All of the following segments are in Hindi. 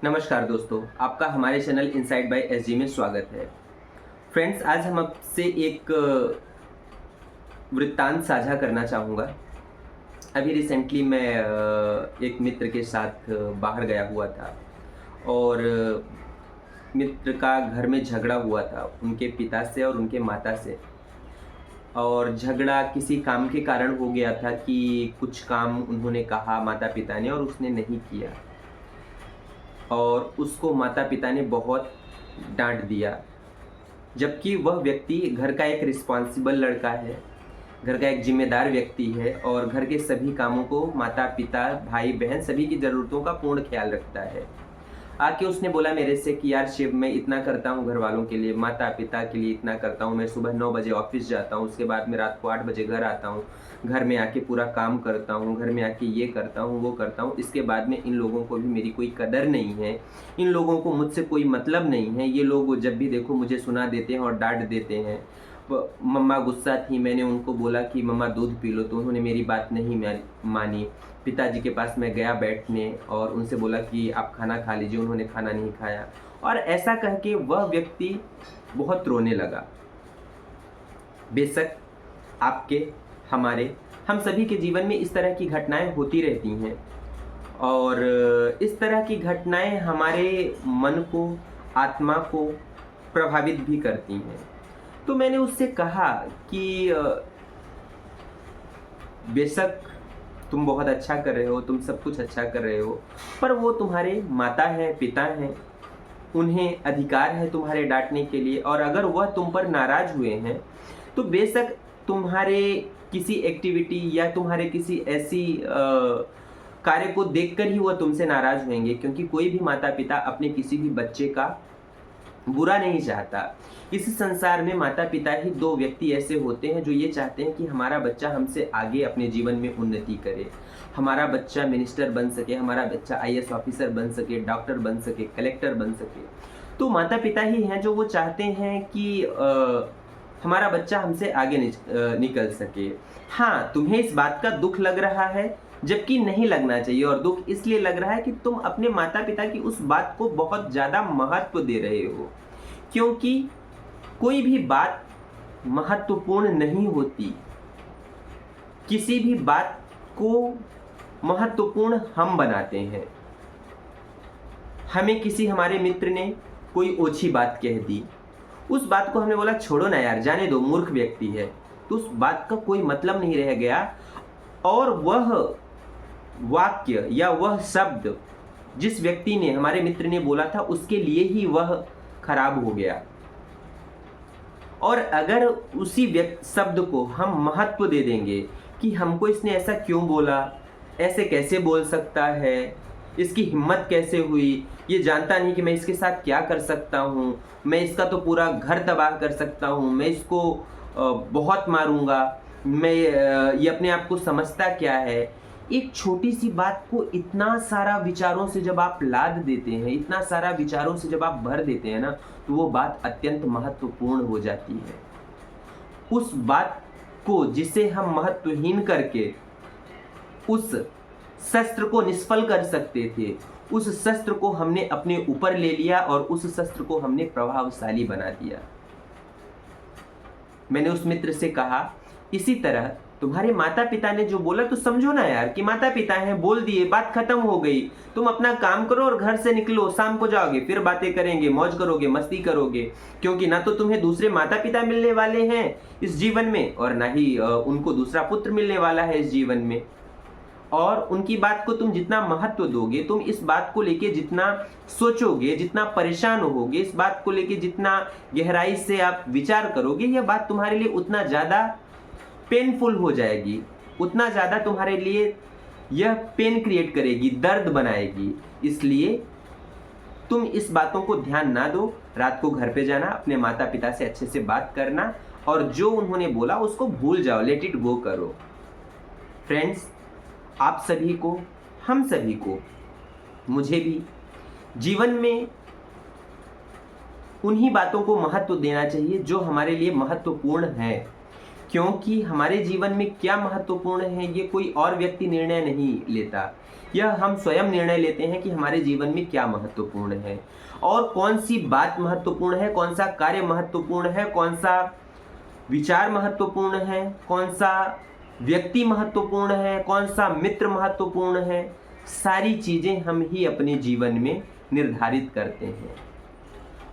नमस्कार दोस्तों, आपका हमारे चैनल इनसाइड बाय एसजी में स्वागत है। फ्रेंड्स, आज हम आपसे एक वृत्तांत साझा करना चाहूँगा। अभी रिसेंटली मैं एक मित्र के साथ बाहर गया हुआ था और मित्र का घर में झगड़ा हुआ था उनके पिता से और उनके माता से। और झगड़ा किसी काम के कारण हो गया था कि कुछ काम उन्होंने कहा माता-पिता ने और उसने नहीं किया और उसको माता-पिता ने बहुत डाँट दिया। जबकि वह व्यक्ति घर का एक रिस्पॉन्सिबल लड़का है, घर का एक ज़िम्मेदार व्यक्ति है और घर के सभी कामों को माता-पिता, भाई-बहन सभी की ज़रूरतों का पूर्ण ख़्याल रखता है। आके उसने बोला मेरे से कि यार शिव, मैं इतना करता हूँ घरवालों के लिए, माता-पिता के लिए इतना करता हूँ, मैं सुबह 9 बजे ऑफ़िस जाता हूँ, उसके बाद मैं रात को 8 बजे घर आता हूँ, घर में आके पूरा काम करता हूँ, घर में आके ये करता हूँ, वो करता हूँ, इसके बाद में इन लोगों को भी मेरी कोई कदर नहीं है, इन लोगों को मुझसे कोई मतलब नहीं है, ये लोग जब भी देखो मुझे सुना देते हैं और डाँट देते हैं। मम्मा गुस्सा थी, मैंने उनको बोला कि मम्मा दूध पी लो, तो उन्होंने मेरी बात नहीं मानी। पिताजी के पास मैं गया बैठने और उनसे बोला कि आप खाना खा लीजिए, उन्होंने खाना नहीं खाया और ऐसा कह के वह व्यक्ति बहुत रोने लगा। बेशक आपके, हमारे, हम सभी के जीवन में इस तरह की घटनाएँ होती रहती हैं और इस तरह की घटनाएँ हमारे मन को, आत्मा को प्रभावित भी करती हैं। तो मैंने उससे कहा कि बेशक तुम बहुत अच्छा कर रहे हो, तुम सब कुछ अच्छा कर रहे हो, पर वो तुम्हारे माता हैं, पिता हैं, उन्हें अधिकार है तुम्हारे डाँटने के लिए और अगर वह तुम पर नाराज़ हुए हैं, तो बेशक तुम्हारे किसी एक्टिविटी या तुम्हारे किसी ऐसी कार्य को देखकर ही वह तुमसे नाराज़ होंगे, क्योंकि कोई भी माता-पिता अपने किसी भी बच्चे का बुरा नहीं चाहता। इस संसार में माता-पिता ही 2 व्यक्ति ऐसे होते हैं जो ये चाहते हैं कि हमारा बच्चा हमसे आगे अपने जीवन में उन्नति करे। हमारा बच्चा मिनिस्टर बन सके, हमारा बच्चा आईएएस ऑफिसर बन सके, डॉक्टर बन सके, कलेक्टर बन सके। तो माता-पिता ही हैं जो वो चाहते हैं कि हमारा बच्चा हमसे आगे निकल सके। हाँ, तुम्हें इस बात का दुःख लग रहा है, जबकि नहीं लगना चाहिए और दुःख इसलिए लग रहा है कि तुम अपने माता-पिता की उस बात को बहुत ज़्यादा महत्व दे रहे हो। क्योंकि कोई भी बात महत्वपूर्ण नहीं होती। किसी भी बात को महत्वपूर्ण हम बनाते हैं। हमें किसी हमारे मित्र ने कोई ओछी बात कह दी। उस बात को हमने बोला छोड़ो ना यार, जाने दो, मूर्ख व्यक्ति है। तो उस बात का कोई मतलब नहीं रह गया और वह वाक्य या वह शब्द जिस व्यक्ति ने, हमारे मित्र ने बोला था, उसके लिए ही वह खराब हो गया। और अगर उसी शब्द को हम महत्व दे देंगे कि हमको इसने ऐसा क्यों बोला, ऐसे कैसे बोल सकता है, इसकी हिम्मत कैसे हुई, ये जानता नहीं कि मैं इसके साथ क्या कर सकता हूँ, मैं इसका तो पूरा घर तबाह कर सकता हूँ, मैं इसको बहुत मारूंगा, मैं ये अपने आप को समझता क्या है। एक छोटी सी बात को इतना सारा विचारों से जब आप लाद देते हैं, इतना सारा विचारों से जब आप भर देते हैं ना, तो वो बात अत्यंत महत्वपूर्ण हो जाती है। उस बात को जिसे हम महत्वहीन करके उस शस्त्र को निष्फल कर सकते थे, उस शस्त्र को हमने अपने ऊपर ले लिया और उस शस्त्र को हमने प्रभावशाली बना दिया। मैंने उस मित्र से कहा, इसी तरह तुम्हारे माता-पिता ने जो बोला तो समझो ना यार कि माता-पिता हैं, बोल दिए, बात खत्म हो गई। तुम अपना काम करो और घर से निकलो, शाम को जाओगे, फिर बातें करेंगे, मौज करोगे, मस्ती करोगे। क्योंकि ना तो तुम्हें दूसरे माता-पिता मिलने वाले हैं इस जीवन में और ना ही उनको दूसरा पुत्र मिलने वाला है इस जीवन में। और उनकी बात को तुम जितना महत्व दोगे, तुम इस बात को लेके जितना सोचोगे, जितना परेशान होगे, इस बात को लेके जितना गहराई से आप विचार करोगे, यह बात तुम्हारे लिए उतना ज़्यादा पेनफुल हो जाएगी, उतना ज़्यादा तुम्हारे लिए यह पेन क्रिएट करेगी, दर्द बनाएगी। इसलिए तुम इस बातों को ध्यान ना दो, रात को घर पे जाना, अपने माता-पिता से अच्छे से बात करना और जो उन्होंने बोला उसको भूल जाओ, लेट इट गो करो। फ्रेंड्स, आप सभी को, हम सभी को, मुझे भी जीवन में उन्हीं बातों को महत्व देना चाहिए जो हमारे लिए महत्वपूर्ण है। क्योंकि हमारे जीवन में क्या महत्वपूर्ण है ये कोई और व्यक्ति निर्णय नहीं लेता, यह हम स्वयं निर्णय लेते हैं कि हमारे जीवन में क्या महत्वपूर्ण है और कौन सी बात महत्वपूर्ण है, कौन सा कार्य महत्वपूर्ण है, कौन सा विचार महत्वपूर्ण है, कौन सा व्यक्ति महत्वपूर्ण है, कौन सा मित्र महत्वपूर्ण है। सारी चीज़ें हम ही अपने जीवन में निर्धारित करते हैं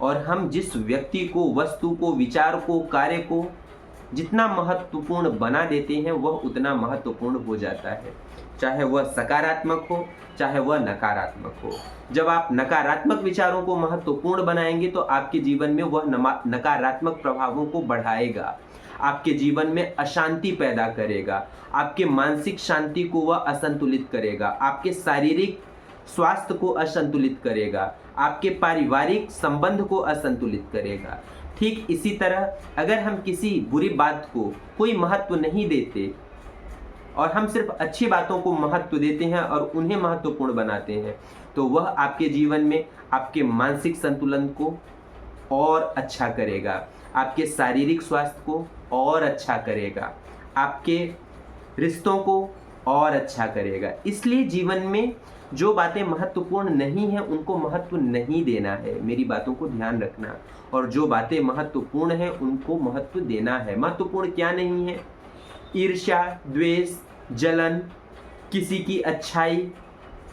और हम जिस व्यक्ति को, वस्तु को, विचार को, कार्य को जितना महत्वपूर्ण बना देते हैं वह उतना महत्वपूर्ण हो जाता है, चाहे वह सकारात्मक हो चाहे वह नकारात्मक हो। जब आप नकारात्मक विचारों को महत्वपूर्ण बनाएंगे तो आपके जीवन में वह नकारात्मक प्रभावों को बढ़ाएगा, आपके जीवन में अशांति पैदा करेगा, आपके मानसिक शांति को वह असंतुलित करेगा, आपके शारीरिक स्वास्थ्य को असंतुलित करेगा, आपके पारिवारिक संबंध को असंतुलित करेगा। ठीक इसी तरह अगर हम किसी बुरी बात को कोई महत्व नहीं देते और हम सिर्फ अच्छी बातों को महत्व देते हैं और उन्हें महत्वपूर्ण बनाते हैं तो वह आपके जीवन में आपके मानसिक संतुलन को और अच्छा करेगा, आपके शारीरिक स्वास्थ्य को और अच्छा करेगा, आपके रिश्तों को और अच्छा करेगा। इसलिए जीवन में जो बातें महत्वपूर्ण नहीं हैं उनको महत्व नहीं देना है, मेरी बातों को ध्यान रखना, और जो बातें महत्वपूर्ण हैं उनको महत्व देना है। महत्वपूर्ण क्या नहीं है? ईर्ष्या, द्वेष, जलन, किसी की अच्छाई,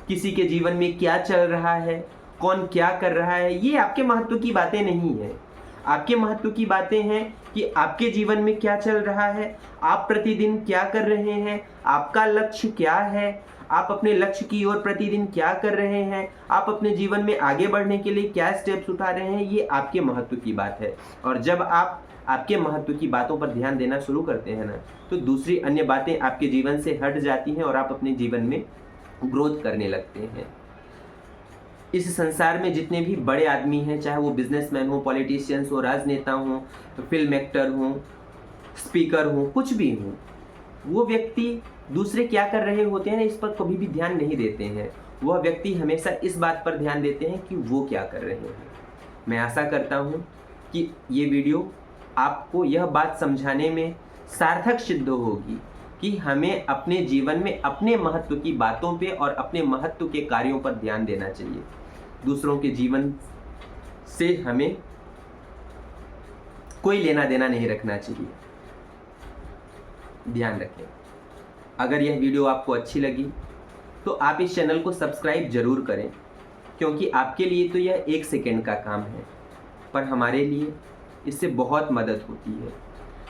किसी के जीवन में क्या चल रहा है, कौन क्या कर रहा है, ये आपके महत्व की बातें नहीं है। आपके महत्व की बातें हैं कि आपके जीवन में क्या चल रहा है, आप प्रतिदिन क्या कर रहे हैं, आपका लक्ष्य क्या है, आप अपने लक्ष्य की ओर प्रतिदिन क्या कर रहे हैं, आप अपने जीवन में आगे बढ़ने के लिए क्या स्टेप्स उठा रहे हैं, ये आपके महत्व की बात है। और जब आप आपके महत्व की बातों पर ध्यान देना शुरू करते हैं ना, तो दूसरी अन्य बातें आपके जीवन से हट जाती हैं और आप अपने जीवन में ग्रोथ करने लगते हैं। इस संसार में जितने भी बड़े आदमी हैं, चाहे वो बिजनेसमैन हो, पॉलिटिशियंस हो, राजनेता हो, फिल्म एक्टर हो, स्पीकर हो, कुछ भी हो, वो व्यक्ति दूसरे क्या कर रहे होते हैं ना, इस पर कभी भी ध्यान नहीं देते हैं। वह व्यक्ति हमेशा इस बात पर ध्यान देते हैं कि वो क्या कर रहे हैं। मैं आशा करता हूँ कि ये वीडियो आपको यह बात समझाने में सार्थक सिद्ध होगी कि हमें अपने जीवन में अपने महत्व की बातों पे और अपने महत्व के कार्यों पर ध्यान देना चाहिए। दूसरों के जीवन से हमें कोई लेना देना नहीं रखना चाहिए। ध्यान रखें। अगर यह वीडियो आपको अच्छी लगी तो आप इस चैनल को सब्सक्राइब जरूर करें, क्योंकि आपके लिए तो यह 1 सेकंड का काम है, पर हमारे लिए इससे बहुत मदद होती है।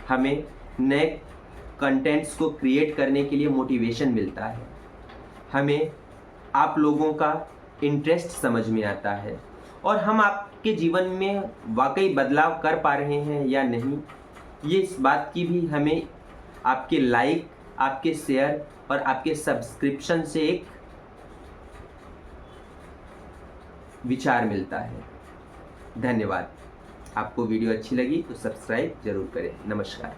हमें नए कंटेंट्स को क्रिएट करने के लिए मोटिवेशन मिलता है, हमें आप लोगों का इंटरेस्ट समझ में आता है और हम आपके जीवन में वाकई बदलाव कर पा रहे हैं या नहीं, ये इस बात की भी हमें आपके लाइक, आपके शेयर और आपके सब्सक्रिप्शन से एक विचार मिलता है। धन्यवाद। आपको वीडियो अच्छी लगी तो सब्सक्राइब जरूर करें। नमस्कार।